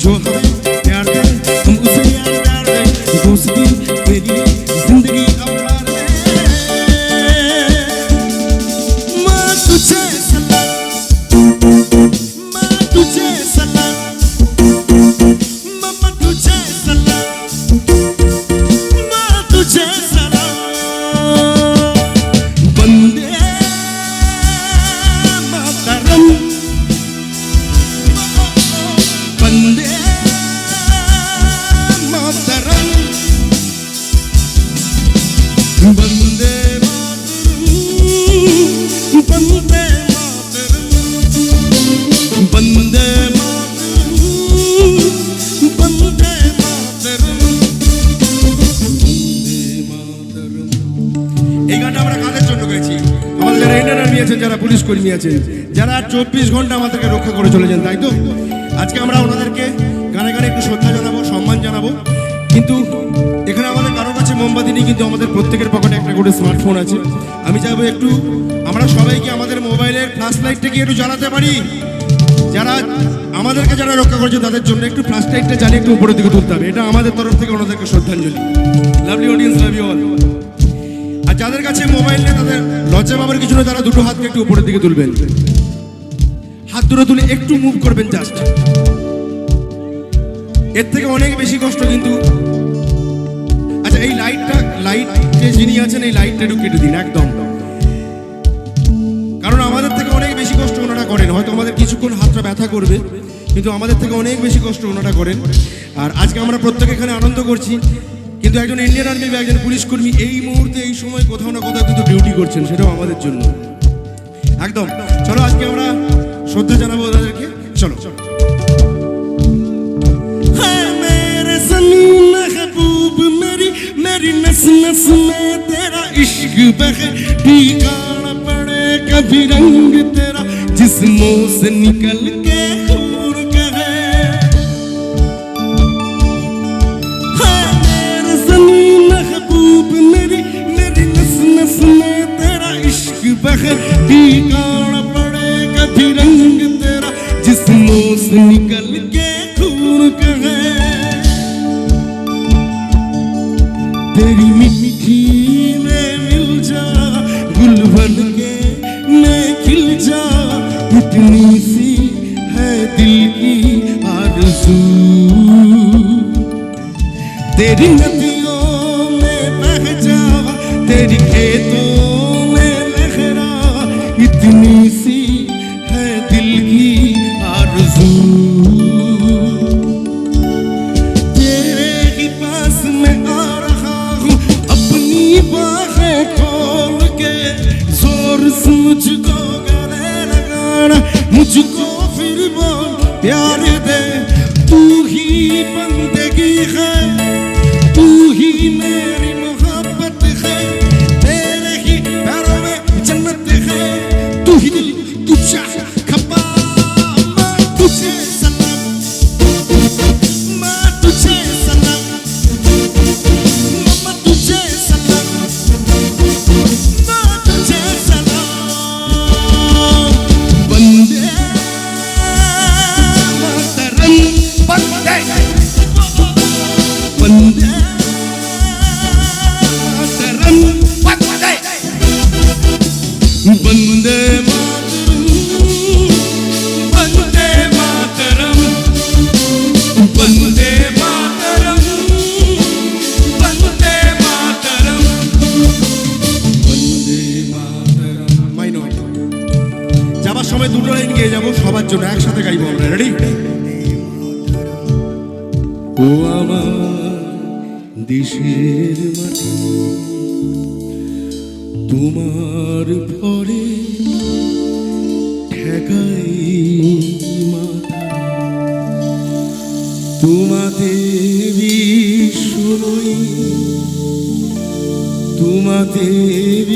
जो हमें प्यार दे हम उसे यार प्यार दे दोस्ती के लिए जिंदगी अब हार दे माँ तुझे सलाम माँ तुझे सलाम मम्मा तुझे सलाम माँ तुझे सलाम बंदे मातरम बंदे मातरम बंदे मातरम बंदे मातरम बंदे मातरम बंदे मातरम এই গানটা আমরা কাদের জন্য গাইছি? আমাদের যারা ইন্ডিয়ান আর্মি আছেন, যারা পুলিশ কর্মী আছেন, যারা 24 ঘন্টা আমাদেরকে রক্ষা করে চলেছেন, তাই তো? আজকে আমরা ওনাদেরকে গানে গানে একটু শ্রদ্ধা জানাবো, সম্মান জানাবো। কিন্তু এখানে আমাদের কারোর কাছে মোমবাতি নেই, কিন্তু আমাদের প্রত্যেকের পকেটে একটা করে স্মার্টফোন আছে। আমি চাইবো একটু আমরা সবাইকে আমাদের মোবাইলের ফ্ল্যাশ লাইটটাকে একটু জ্বালাতে পারি। যারা আমাদেরকে যারা রক্ষা করেছে তাদের জন্য একটু ফ্ল্যাশ লাইটটা জ্বালিয়ে একটু উপরের দিকে তুলতে হবে। এটা আমাদের তরফ থেকে ওনাদেরকে শ্রদ্ধাঞ্জলি। Lovely audience, love you all. আর যাদের কাছে মোবাইল নেই তাদের লজ্জা পাবার কিছু নয়, তারা দুটো হাতকে একটু উপরের দিকে তুলবেন। হাত দুটো তুলে একটু মুভ করবেন জাস্ট। এর থেকে অনেক বেশি কষ্ট কিন্তু। আচ্ছা, এই লাইট যে যিনি আছেন এই লাইটটা একটু কেটে দিন একদম, কারণ আমাদের থেকে অনেক বেশি কষ্ট ওনারা করেন। হয়তো আমাদের কিছুক্ষণ হাতটা ব্যথা করবে, কিন্তু আমাদের থেকে অনেক বেশি কষ্ট ওনারা করেন। আর আজকে আমরা প্রত্যেকে এখানে আনন্দ করছি, কিন্তু একজন ইন্ডিয়ান আর্মি বা একজন পুলিশ কর্মী এই মুহূর্তে এই সময় কোথাও না কোথাও কিন্তু ডিউটি করছেন, সেটাও আমাদের জন্য একদম। চলো আজকে আমরা শ্রদ্ধা জানাবো ওদেরকে। চলো চলো। मेरी नस नस में तेरा इश्क बहे, ठिकाना पड़े कभी रंग तेरा जिस्मों से निकल के दूर कहे। मेरे सनी महबूब मेरी नस नस में तेरा इश्क बहे, ठिकाना पड़े कभी रंग तेरा जिस्मों से निकल के दूर कहे। तेरी मिट्टी में मिल जा गुल बन के मैं खिल जा, इतनी सी है दिल की आरज़ू। तेरी नदियों में बह जा, तेरी खेतों में लहरा, इतनी सी है दिल की आरज़ू। तेरे ही पास में आ बाहें खोल के जोर से मुझको गले लगाना, मुझको फिर बोल प्यार दे। तू ही बंदगी है, तू ही मेरी मोहब्बत है, तेरे ही पैरों में जन्नत है। तू ही दिल, तू चाह खपा, माँ तुझे सलाम, माँ तुझे सलाम, मम्मा तुझे सलाम, माँ तुझे सलाम। बंदे मातरम, बंदे बंदे मातरम, बंदे मातरम, बंदे मातरम, बंदे मातरम, बंदे मातरम। মাইনো যাবার সময় দুটো লাইন গিয়ে যাবো সবার জন্য, একসাথে গাইবো আমরা। রেডি? ও আমার দেশের মাটি, তোমার ভরে ঠেকাই মাথা, তোমাদের বিশ্বই তোমাদের